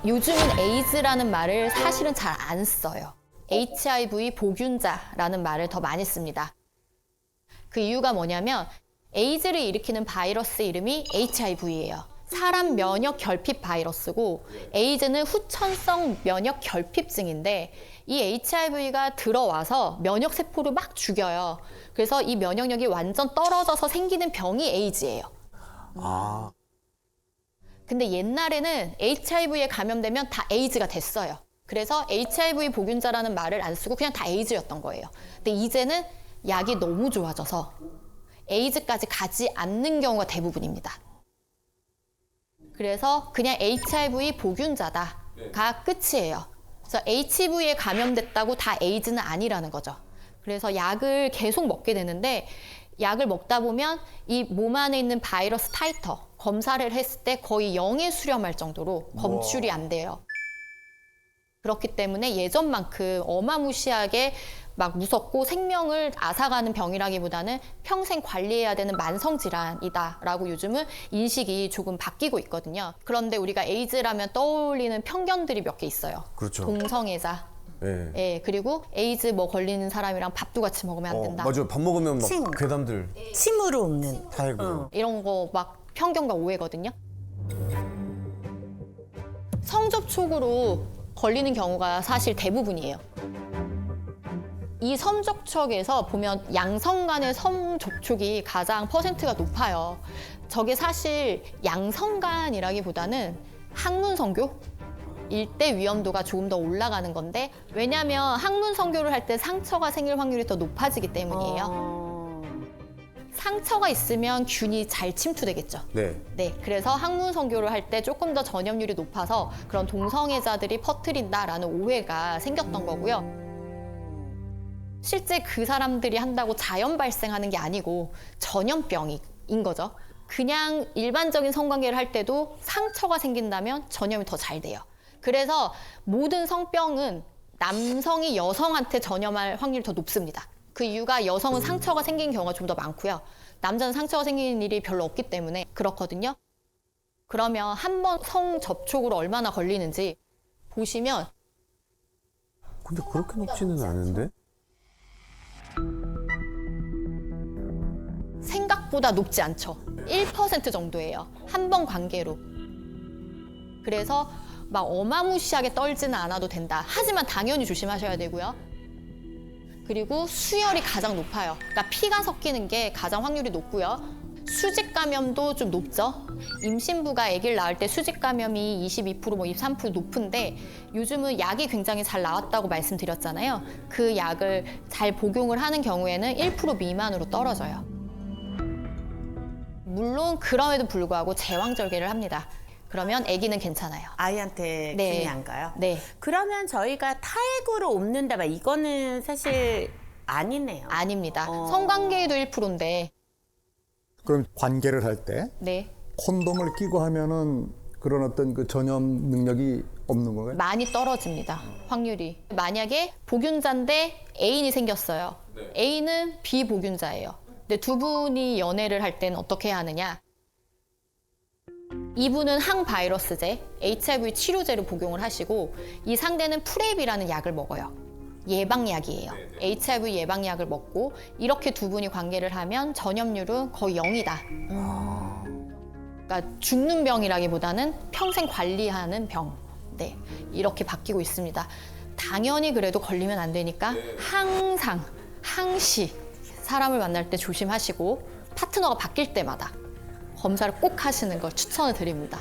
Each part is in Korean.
요즘은 에이즈라는 말을 사실은 잘 안 써요. HIV 보균자라는 말을 더 많이 씁니다. 그 이유가 뭐냐면 에이즈를 일으키는 바이러스 이름이 HIV예요. 사람 면역 결핍 바이러스고 에이즈는 후천성 면역 결핍증인데 이 HIV가 들어와서 면역 세포를 막 죽여요. 그래서 이 면역력이 완전 떨어져서 생기는 병이 에이즈예요. 아, 근데 옛날에는 HIV에 감염되면 다 에이즈가 됐어요. 그래서 HIV 보균자라는 말을 안 쓰고 그냥 다 에이즈였던 거예요. 근데 이제는 약이 너무 좋아져서 에이즈까지 가지 않는 경우가 대부분입니다. 그래서 그냥 HIV 보균자다가 끝이에요. 그래서 HIV에 감염됐다고 다 에이즈는 아니라는 거죠. 그래서 약을 계속 먹게 되는데 약을 먹다 보면 이 몸 안에 있는 바이러스 타이터 검사를 했을 때 거의 0에 수렴할 정도로 검출이 안 돼요. 그렇기 때문에 예전만큼 어마무시하게 막 무섭고 생명을 앗아가는 병이라기보다는 평생 관리해야 되는 만성질환이다라고 요즘은 인식이 조금 바뀌고 있거든요. 그런데 우리가 에이즈라면 떠올리는 편견들이 몇 개 있어요. 그렇죠. 동성애자. 예. 예, 그리고 에이즈 뭐 걸리는 사람이랑 밥도 같이 먹으면 안 된다. 맞아요. 밥 먹으면 막 침. 괴담들 침으로 옵는. 살고. 이런 거 막 편견과 오해거든요. 성접촉으로 걸리는 경우가 사실 대부분이에요. 이 성접촉에서 보면 양성 간의 성접촉이 가장 퍼센트가 높아요. 저게 사실 양성간이라기보다는 항문성교? 일대 위험도가 조금 더 올라가는 건데 왜냐하면 항문성교를 할 때 상처가 생길 확률이 더 높아지기 때문이에요. 상처가 있으면 균이 잘 침투되겠죠. 네. 네, 그래서 항문성교를 할 때 조금 더 전염률이 높아서 그런 동성애자들이 퍼뜨린다라는 오해가 생겼던 거고요. 실제 그 사람들이 한다고 자연 발생하는 게 아니고 전염병인 거죠. 그냥 일반적인 성관계를 할 때도 상처가 생긴다면 전염이 더 잘 돼요. 그래서 모든 성병은 남성이 여성한테 전염할 확률이 더 높습니다. 그 이유가 여성은 상처가 생긴 경우가 좀 더 많고요. 남자는 상처가 생기는 일이 별로 없기 때문에 그렇거든요. 그러면 한 번 성접촉으로 얼마나 걸리는지 보시면 근데 그렇게 높지는 않은데? 생각보다 높지 않죠. 1% 정도예요. 한 번 관계로. 그래서 막 어마무시하게 떨지는 않아도 된다. 하지만 당연히 조심하셔야 되고요. 그리고 수혈이 가장 높아요. 그러니까 피가 섞이는 게 가장 확률이 높고요. 수직 감염도 좀 높죠. 임신부가 아기를 낳을 때 수직 감염이 22%, 뭐 23% 높은데 요즘은 약이 굉장히 잘 나왔다고 말씀드렸잖아요. 그 약을 잘 복용을 하는 경우에는 1% 미만으로 떨어져요. 물론 그럼에도 불구하고 제왕절개를 합니다. 그러면 아기는 괜찮아요. 아이한테 네. 균이 안 가요? 네. 그러면 저희가 타액으로 옮는다 봐. 이거는 사실 아니네요. 아닙니다. 성관계에도 1%인데. 그럼 관계를 할 때 네. 콘돔을 끼고 하면은 그런 어떤 그 전염 능력이 없는 건가요? 많이 떨어집니다. 확률이. 만약에 보균자인데 애인이 생겼어요. 애인은 비보균자예요. 근데 두 분이 연애를 할 때는 어떻게 해야 하느냐? 이분은 항바이러스제, HIV 치료제를 복용을 하시고 이 상대는 프랩이라는 약을 먹어요. 예방약이에요. HIV 예방약을 먹고 이렇게 두 분이 관계를 하면 전염률은 거의 0이다. 그러니까 죽는 병이라기보다는 평생 관리하는 병. 네, 이렇게 바뀌고 있습니다. 당연히 그래도 걸리면 안 되니까 항상, 항시 사람을 만날 때 조심하시고 파트너가 바뀔 때마다 검사를 꼭 하시는 걸 추천을 드립니다.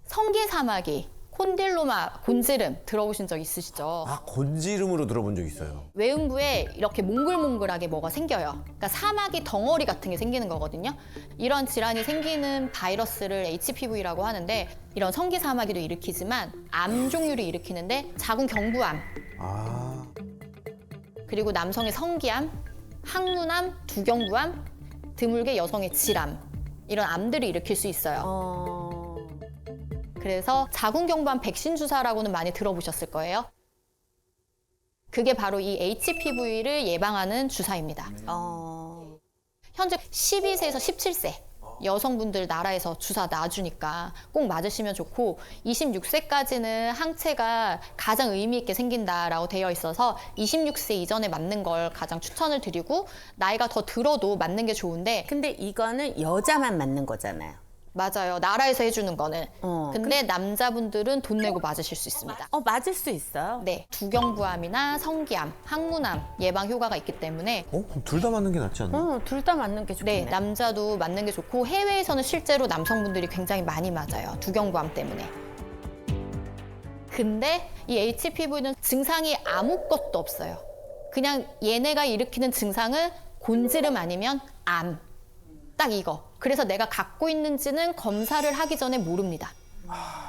성기사마귀, 콘딜로마, 곤지름 들어보신 적 있으시죠? 아, 곤지름으로 들어본 적 있어요. 외음부에 이렇게 몽글몽글하게 뭐가 생겨요. 그러니까 사마귀 덩어리 같은 게 생기는 거거든요. 이런 질환이 생기는 바이러스를 HPV라고 하는데 이런 성기사마귀도 일으키지만 암 종류를 일으키는데 자궁 경부암, 아, 그리고 남성의 성기암, 항문암, 두경부암, 드물게 여성의 질암 이런 암들을 일으킬 수 있어요. 그래서 자궁경부암 백신 주사라고는 많이 들어보셨을 거예요. 그게 바로 이 HPV를 예방하는 주사입니다. 현재 12세에서 17세 여성분들 나라에서 주사 놔주니까 꼭 맞으시면 좋고 26세까지는 항체가 가장 의미 있게 생긴다라고 되어 있어서 26세 이전에 맞는 걸 가장 추천을 드리고 나이가 더 들어도 맞는 게 좋은데 근데 이거는 여자만 맞는 거잖아요. 맞아요. 나라에서 해주는 거는. 어, 근데 남자분들은 돈 내고 맞으실 수 있습니다. 맞을 수 있어요. 네, 두경부암이나 성기암, 항문암 예방 효과가 있기 때문에 둘 다 맞는 게 낫지 않나? 둘 다 맞는 게 좋겠네. 네, 남자도 맞는 게 좋고 해외에서는 실제로 남성분들이 굉장히 많이 맞아요. 두경부암 때문에. 근데 이 HPV는 증상이 아무것도 없어요. 그냥 얘네가 일으키는 증상은 곤지름 아니면 암. 딱 이거. 그래서 내가 갖고 있는지는 검사를 하기 전에 모릅니다.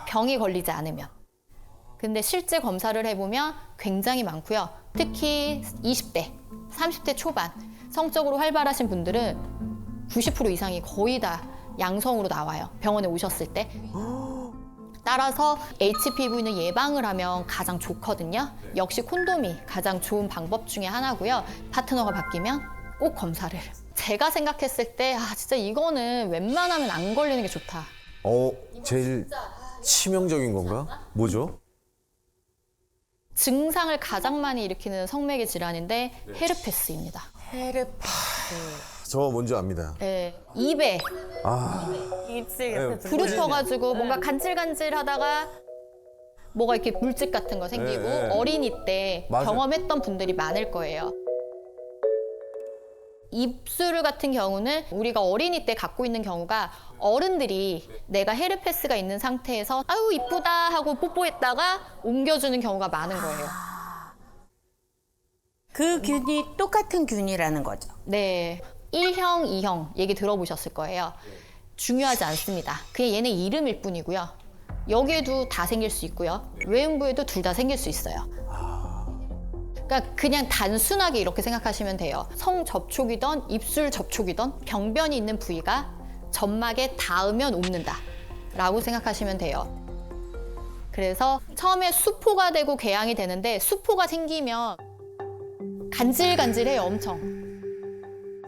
병이 걸리지 않으면. 근데 실제 검사를 해보면 굉장히 많고요. 특히 20대, 30대 초반 성적으로 활발하신 분들은 90% 이상이 거의 다 양성으로 나와요. 병원에 오셨을 때. 따라서 HPV는 예방을 하면 가장 좋거든요. 역시 콘돔이 가장 좋은 방법 중에 하나고요. 파트너가 바뀌면 꼭 검사를. 제가 생각했을 때 진짜 이거는 웬만하면 안 걸리는 게 좋다. 제일 치명적인 건가? 뭐죠? 증상을 가장 많이 일으키는 성매개 질환인데 헤르페스입니다. 저 뭔지 압니다. 네, 입에 입술 네, 옆에 부르터가지고 뭔가 간질간질하다가 뭐가 이렇게 물집 같은 거 생기고 네. 어린이 때 맞아요. 경험했던 분들이 많을 거예요. 입술 같은 경우는 우리가 어린이 때 갖고 있는 경우가 어른들이 내가 헤르페스가 있는 상태에서 아유 이쁘다 하고 뽀뽀했다가 옮겨주는 경우가 많은 거예요. 그 균이 똑같은 균이라는 거죠. 네, 1형, 2형 얘기 들어보셨을 거예요. 중요하지 않습니다. 그냥 얘네 이름일 뿐이고요. 여기에도 다 생길 수 있고요. 외음부에도 둘 다 생길 수 있어요. 그러니까 그냥 단순하게 이렇게 생각하시면 돼요. 성 접촉이든 입술 접촉이든 병변이 있는 부위가 점막에 닿으면 옮는다 라고 생각하시면 돼요. 그래서 처음에 수포가 되고 궤양이 되는데 수포가 생기면 간질간질해요. 엄청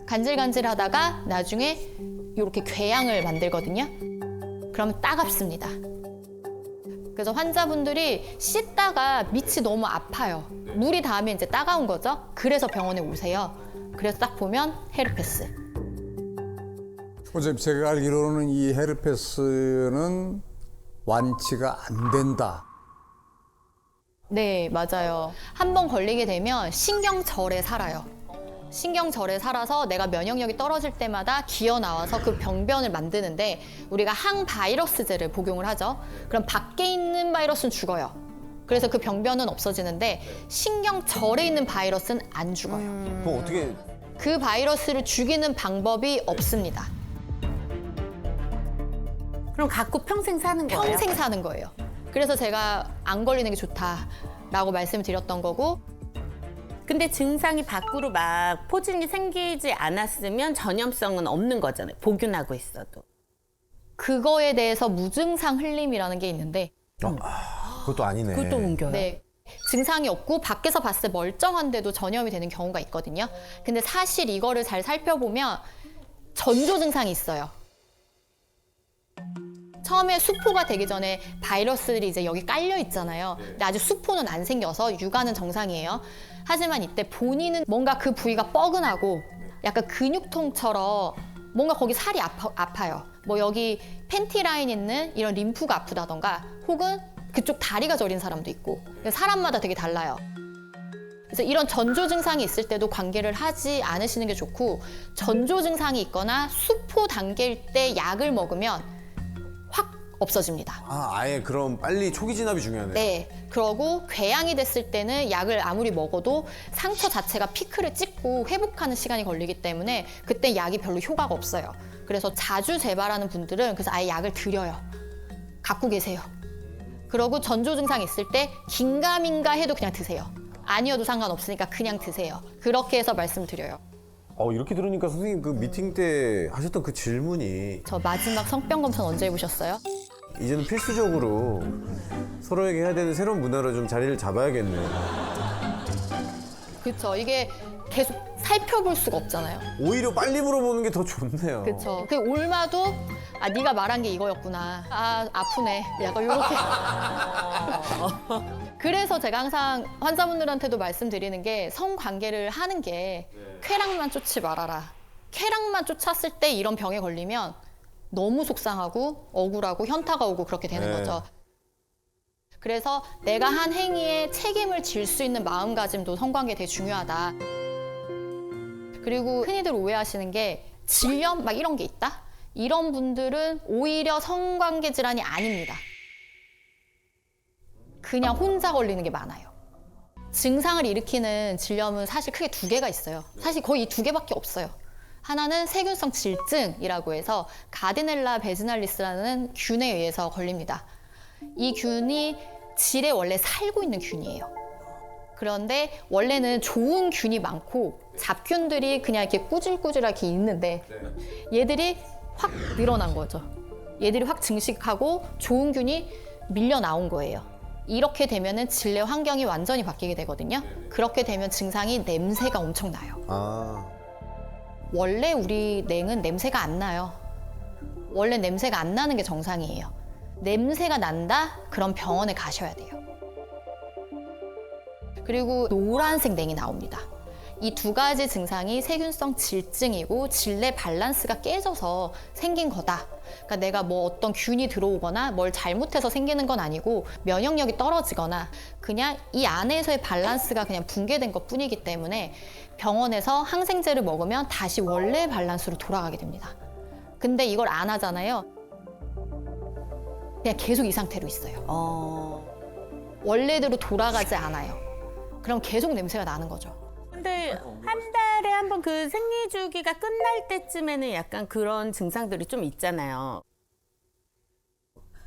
간질간질하다가 나중에 이렇게 궤양을 만들거든요. 그러면 따갑습니다. 그래서 환자분들이 씻다가 밑이 너무 아파요. 물이 닿으면 이제 따가운 거죠. 그래서 병원에 오세요. 그래서 딱 보면 헤르페스. 선생님, 제가 알기로는 이 헤르페스는 완치가 안 된다. 네, 맞아요. 한 번 걸리게 되면 신경절에 살아요. 신경절에 살아서 내가 면역력이 떨어질 때마다 기어 나와서 그 병변을 만드는데 우리가 항바이러스제를 복용을 하죠. 그럼 밖에 있는 바이러스는 죽어요. 그래서 그 병변은 없어지는데 신경절에 있는 바이러스는 안 죽어요. 그럼 어떻게 그 바이러스를 죽이는 방법이 없습니다. 그럼 갖고 평생 사는 거예요? 평생 사는 거예요. 그래서 제가 안 걸리는 게 좋다라고 말씀을 드렸던 거고 근데 증상이 밖으로 막 포진이 생기지 않았으면 전염성은 없는 거잖아요. 복균하고 있어도. 그거에 대해서 무증상 흘림이라는 게 있는데 그것도 아니네. 그것도 옮겨요. 네. 증상이 없고 밖에서 봤을 때 멀쩡한데도 전염이 되는 경우가 있거든요. 근데 사실 이거를 잘 살펴보면 전조 증상이 있어요. 처음에 수포가 되기 전에 바이러스들이 이제 여기 깔려 있잖아요. 근데 아직 수포는 안 생겨서 육아는 정상이에요. 하지만 이때 본인은 뭔가 그 부위가 뻐근하고 약간 근육통처럼 뭔가 거기 살이 아파요. 뭐 여기 팬티 라인 있는 이런 림프가 아프다던가 혹은 그쪽 다리가 저린 사람도 있고 사람마다 되게 달라요. 그래서 이런 전조 증상이 있을 때도 관계를 하지 않으시는 게 좋고 전조 증상이 있거나 수포 단계일 때 약을 먹으면 확 없어집니다. 아예 그럼 빨리 초기 진압이 중요하네요. 네. 그러고 궤양이 됐을 때는 약을 아무리 먹어도 상처 자체가 피크를 찍고 회복하는 시간이 걸리기 때문에 그때 약이 별로 효과가 없어요. 그래서 자주 재발하는 분들은 그래서 아예 약을 드려요. 갖고 계세요. 그러고 전조 증상이 있을 때 긴가민가 해도 그냥 드세요. 아니어도 상관없으니까 그냥 드세요. 그렇게 해서 말씀드려요. 이렇게 들으니까 선생님 그 미팅 때 하셨던 그 질문이 저 마지막 성병 검사 언제 해보셨어요? 이제는 필수적으로 서로에게 해야 되는 새로운 문화로 좀 자리를 잡아야겠네요. 그렇죠. 이게 계속 살펴볼 수가 없잖아요. 오히려 빨리 물어보는 게 더 좋네요. 그렇죠. 그 올마도 네가 말한 게 이거였구나. 아프네. 약간 요렇게. 그래서 제가 항상 환자분들한테도 말씀드리는 게 성관계를 하는 게 쾌락만 쫓지 말아라. 쾌락만 쫓았을 때 이런 병에 걸리면 너무 속상하고 억울하고 현타가 오고 그렇게 되는 네. 거죠. 그래서 내가 한 행위에 책임을 질 수 있는 마음가짐도 성관계에 되게 중요하다. 그리고 흔히들 오해하시는 게 질염 막 이런 게 있다? 이런 분들은 오히려 성관계 질환이 아닙니다. 그냥 혼자 걸리는 게 많아요. 증상을 일으키는 질염은 사실 크게 두 개가 있어요. 사실 거의 이 두 개밖에 없어요. 하나는 세균성 질증이라고 해서 가디넬라 베지날리스라는 균에 의해서 걸립니다. 이 균이 질에 원래 살고 있는 균이에요. 그런데 원래는 좋은 균이 많고 잡균들이 그냥 이렇게 꾸질꾸질하게 있는데 얘들이 확 늘어난 거죠. 얘들이 확 증식하고 좋은 균이 밀려 나온 거예요. 이렇게 되면은 질내 환경이 완전히 바뀌게 되거든요. 그렇게 되면 증상이 냄새가 엄청 나요. 아, 원래 우리 냉은 냄새가 안 나요. 원래 냄새가 안 나는 게 정상이에요. 냄새가 난다? 그럼 병원에 가셔야 돼요. 그리고 노란색 냉이 나옵니다. 이 두 가지 증상이 세균성 질증이고 질내 밸런스가 깨져서 생긴 거다. 그러니까 내가 뭐 어떤 균이 들어오거나 뭘 잘못해서 생기는 건 아니고 면역력이 떨어지거나 그냥 이 안에서의 밸런스가 그냥 붕괴된 것 뿐이기 때문에 병원에서 항생제를 먹으면 다시 원래 밸런스로 돌아가게 됩니다. 근데 이걸 안 하잖아요. 그냥 계속 이 상태로 있어요. 원래대로 돌아가지 않아요. 그럼 계속 냄새가 나는 거죠. 근데 한 달에 한 번 그 생리 주기가 끝날 때쯤에는 약간 그런 증상들이 좀 있잖아요.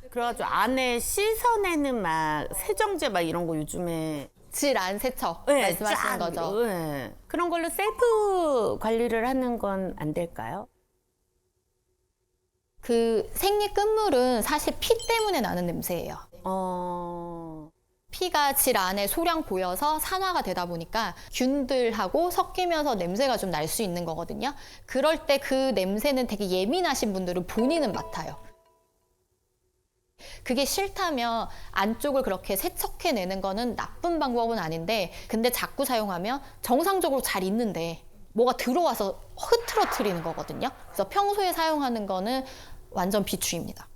그래가지고 안에 씻어내는 막 세정제 막 이런 거 요즘에 질 안 세척 네, 말씀하시는 쫙, 거죠. 네. 그런 걸로 셀프 관리를 하는 건 안 될까요? 그 생리 끝물은 사실 피 때문에 나는 냄새예요. 피가 질 안에 소량 고여서 산화가 되다 보니까 균들하고 섞이면서 냄새가 좀 날 수 있는 거거든요. 그럴 때 그 냄새는 되게 예민하신 분들은 본인은 맡아요. 그게 싫다면 안쪽을 그렇게 세척해내는 거는 나쁜 방법은 아닌데 근데 자꾸 사용하면 정상적으로 잘 있는데 뭐가 들어와서 흐트러뜨리는 거거든요. 그래서 평소에 사용하는 거는 완전 비추입니다.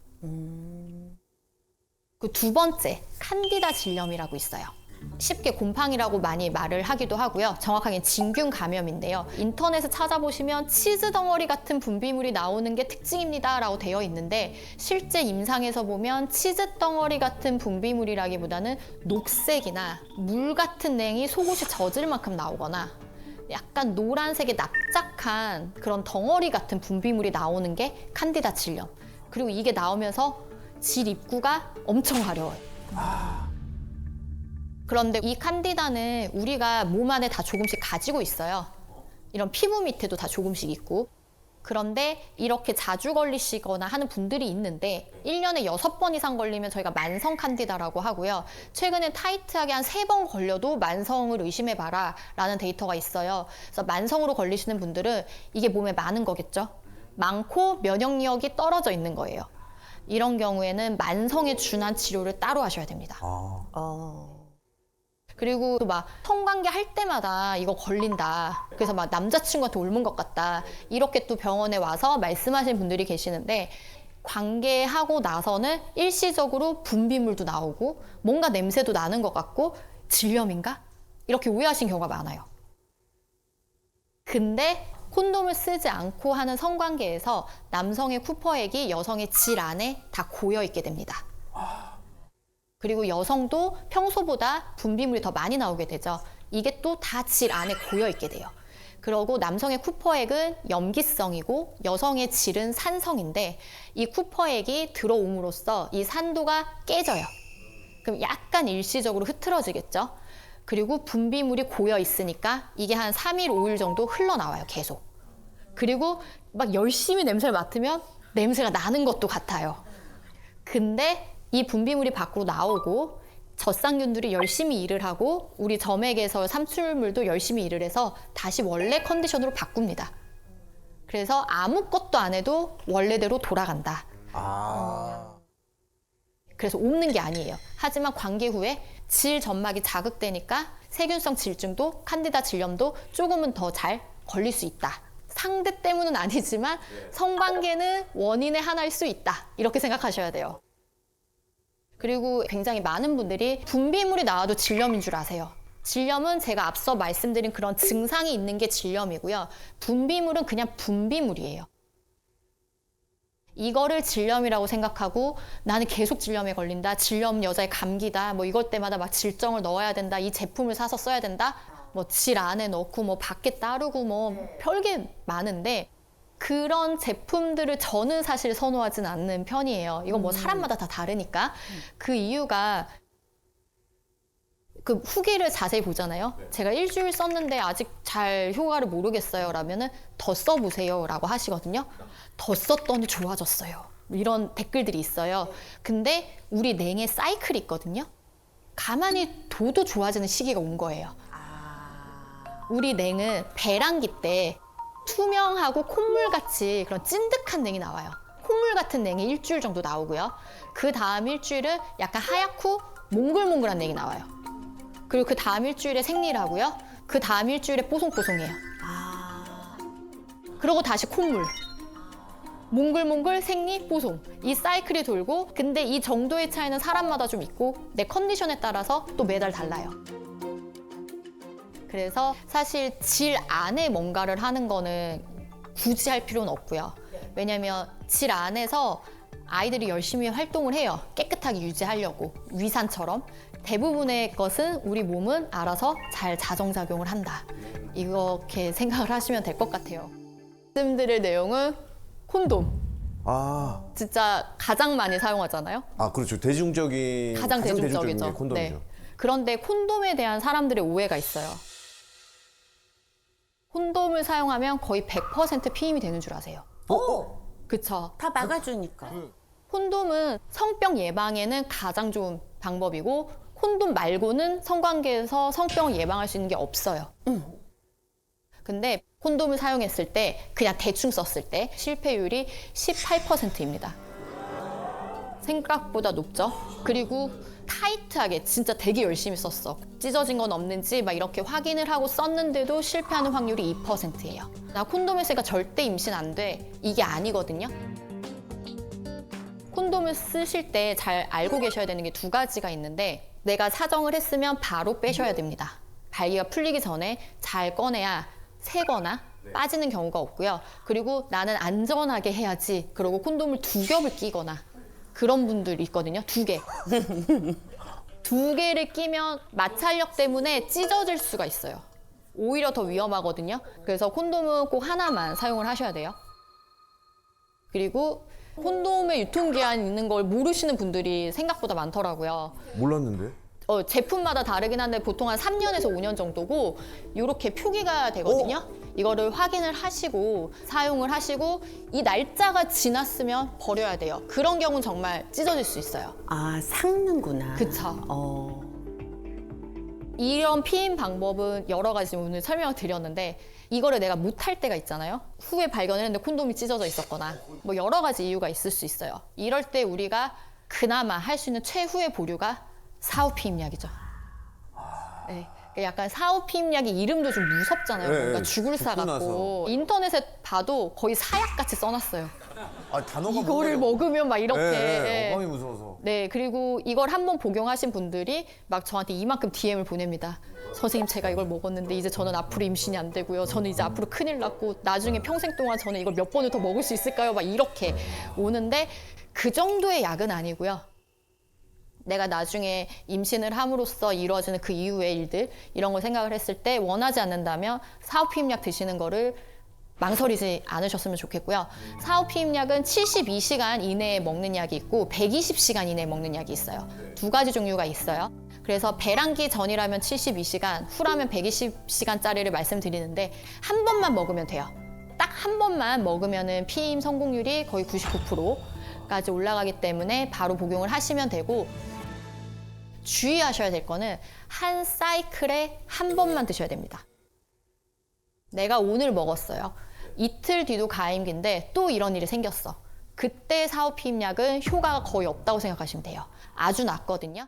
그 두 번째, 칸디다 질염이라고 있어요. 쉽게 곰팡이라고 많이 말을 하기도 하고요. 정확하게 진균 감염인데요. 인터넷에 찾아보시면 치즈 덩어리 같은 분비물이 나오는 게 특징입니다 라고 되어 있는데 실제 임상에서 보면 치즈 덩어리 같은 분비물이라기보다는 녹색이나 물 같은 냉이 속옷이 젖을 만큼 나오거나 약간 노란색의 납작한 그런 덩어리 같은 분비물이 나오는 게 칸디다 질염. 그리고 이게 나오면서 질 입구가 엄청 가려워요. 그런데 이 칸디다는 우리가 몸 안에 다 조금씩 가지고 있어요. 이런 피부 밑에도 다 조금씩 있고. 그런데 이렇게 자주 걸리시거나 하는 분들이 있는데 1년에 6번 이상 걸리면 저희가 만성 칸디다라고 하고요. 최근에 타이트하게 한 3번 걸려도 만성을 의심해봐라 라는 데이터가 있어요. 그래서 만성으로 걸리시는 분들은 이게 몸에 많은 거겠죠. 많고 면역력이 떨어져 있는 거예요. 이런 경우에는 만성에 준한 치료를 따로 하셔야 됩니다. 그리고 또 막 성관계 할 때마다 이거 걸린다. 그래서 막 남자친구한테 옮은 것 같다. 이렇게 또 병원에 와서 말씀하시는 분들이 계시는데 관계하고 나서는 일시적으로 분비물도 나오고 뭔가 냄새도 나는 것 같고 질염인가? 이렇게 오해하신 경우가 많아요. 근데 콘돔을 쓰지 않고 하는 성관계에서 남성의 쿠퍼액이 여성의 질 안에 다 고여 있게 됩니다. 그리고 여성도 평소보다 분비물이 더 많이 나오게 되죠. 이게 또 다 질 안에 고여 있게 돼요. 그리고 남성의 쿠퍼액은 염기성이고 여성의 질은 산성인데 이 쿠퍼액이 들어옴으로써 이 산도가 깨져요. 그럼 약간 일시적으로 흐트러지겠죠. 그리고 분비물이 고여 있으니까 이게 한 3일, 5일 정도 흘러나와요, 계속. 그리고 막 열심히 냄새를 맡으면 냄새가 나는 것도 같아요. 근데 이 분비물이 밖으로 나오고 젖쌍균들이 열심히 일을 하고 우리 점액에서 삼출물도 열심히 일을 해서 다시 원래 컨디션으로 바꿉니다. 그래서 아무것도 안 해도 원래대로 돌아간다. 그래서 옮는 게 아니에요. 하지만 관계 후에 질 점막이 자극되니까 세균성 질증도 칸디다 질염도 조금은 더 잘 걸릴 수 있다. 상대 때문은 아니지만 성관계는 원인의 하나일 수 있다. 이렇게 생각하셔야 돼요. 그리고 굉장히 많은 분들이 분비물이 나와도 질염인 줄 아세요. 질염은 제가 앞서 말씀드린 그런 증상이 있는 게 질염이고요. 분비물은 그냥 분비물이에요. 이거를 질염이라고 생각하고 나는 계속 질염에 걸린다. 질염 여자의 감기다. 뭐 이것 때마다 막 질정을 넣어야 된다. 이 제품을 사서 써야 된다. 뭐 질 안에 넣고 뭐 밖에 따르고 뭐 별게 많은데 그런 제품들을 저는 사실 선호하진 않는 편이에요. 이건 뭐 사람마다 다 다르니까. 그 이유가 그 후기를 자세히 보잖아요. 제가 일주일 썼는데 아직 잘 효과를 모르겠어요. 라면은 더 써보세요. 라고 하시거든요. 더 썼더니 좋아졌어요. 이런 댓글들이 있어요. 근데 우리 냉의 사이클이 있거든요. 가만히 둬도 좋아지는 시기가 온 거예요. 우리 냉은 배란기 때 투명하고 콧물같이 그런 찐득한 냉이 나와요. 콧물 같은 냉이 일주일 정도 나오고요. 그 다음 일주일은 약간 하얗고 몽글몽글한 냉이 나와요. 그리고 그 다음 일주일에 생리라고요. 그 다음 일주일에 뽀송뽀송해요. 그러고 다시 콧물. 몽글몽글, 생리, 뽀송. 이 사이클이 돌고 근데 이 정도의 차이는 사람마다 좀 있고 내 컨디션에 따라서 또 매달 달라요. 그래서 사실 질 안에 뭔가를 하는 거는 굳이 할 필요는 없고요. 왜냐면 질 안에서 아이들이 열심히 활동을 해요. 깨끗하게 유지하려고. 위산처럼. 대부분의 것은 우리 몸은 알아서 잘 자정작용을 한다. 이렇게 생각을 하시면 될 것 같아요. 말씀드릴 내용은 콘돔. 진짜 가장 많이 사용하잖아요. 그렇죠. 대중적인 가장 대중적이죠. 게 콘돔이죠. 그런데 콘돔에 대한 사람들의 오해가 있어요. 콘돔을 사용하면 거의 100% 피임이 되는 줄 아세요? 그쵸. 다 막아주니까. 콘돔은 성병 예방에는 가장 좋은 방법이고 콘돔 말고는 성관계에서 성병 예방할 수 있는 게 없어요. 근데 콘돔을 사용했을 때 그냥 대충 썼을 때 실패율이 18%입니다. 생각보다 높죠. 그리고 타이트하게 진짜 되게 열심히 썼어. 찢어진 건 없는지 막 이렇게 확인을 하고 썼는데도 실패하는 확률이 2%예요. 나 콘돔 했으니까 절대 임신 안 돼. 이게 아니거든요. 콘돔을 쓰실 때 잘 알고 계셔야 되는 게 두 가지가 있는데 내가 사정을 했으면 바로 빼셔야 됩니다. 발기가 풀리기 전에 잘 꺼내야 새거나 빠지는 경우가 없고요. 그리고 나는 안전하게 해야지. 그리고 콘돔을 2겹을 끼거나 그런 분들이 있거든요. 2개. 2개를 끼면 마찰력 때문에 찢어질 수가 있어요. 오히려 더 위험하거든요. 그래서 콘돔은 꼭 하나만 사용을 하셔야 돼요. 그리고 콘돔의 유통기한 있는 걸 모르시는 분들이 생각보다 많더라고요. 몰랐는데? 제품마다 다르긴 한데 보통 한 3년에서 5년 정도고 이렇게 표기가 되거든요. 이거를 확인을 하시고 사용을 하시고 이 날짜가 지났으면 버려야 돼요. 그런 경우는 정말 찢어질 수 있어요. 삭는구나. 그쵸. 이런 피임 방법은 여러 가지 오늘 설명을 드렸는데 이거를 내가 못할 때가 있잖아요. 후에 발견을 했는데 콘돔이 찢어져 있었거나 뭐 여러 가지 이유가 있을 수 있어요. 이럴 때 우리가 그나마 할 수 있는 최후의 보류가 사후 피임약이죠. 네. 약간 사후 피임약이 이름도 좀 무섭잖아요. 네, 뭔가 네. 죽을 사 죽고 같고 인터넷에 봐도 거의 사약같이 써놨어요. 단어가 이거를 먹으면 막 이렇게. 네, 어감이 무서워서. 네, 그리고 이걸 한번 복용하신 분들이 막 저한테 이만큼 DM을 보냅니다. 선생님, 제가 이걸 먹었는데 이제 저는 앞으로 임신이 안 되고요. 저는 이제 앞으로 큰일 났고 나중에 평생 동안 저는 이걸 몇 번을 더 먹을 수 있을까요? 막 이렇게 오는데 그 정도의 약은 아니고요. 내가 나중에 임신을 함으로써 이루어지는 그 이후의 일들 이런 걸 생각을 했을 때 원하지 않는다면 사후 피임약 드시는 거를 망설이지 않으셨으면 좋겠고요. 사후 피임약은 72시간 이내에 먹는 약이 있고 120시간 이내에 먹는 약이 있어요. 2가지 종류가 있어요. 그래서 배란기 전이라면 72시간, 후라면 120시간짜리를 말씀드리는데 한 번만 먹으면 돼요. 딱 한 번만 먹으면은 피임 성공률이 거의 99%까지 올라가기 때문에 바로 복용을 하시면 되고 주의하셔야 될 거는 한 사이클에 한 번만 드셔야 됩니다. 내가 오늘 먹었어요. 이틀 뒤도 가임기인데 또 이런 일이 생겼어. 그때 사오피임약은 효과가 거의 없다고 생각하시면 돼요. 아주 낮거든요.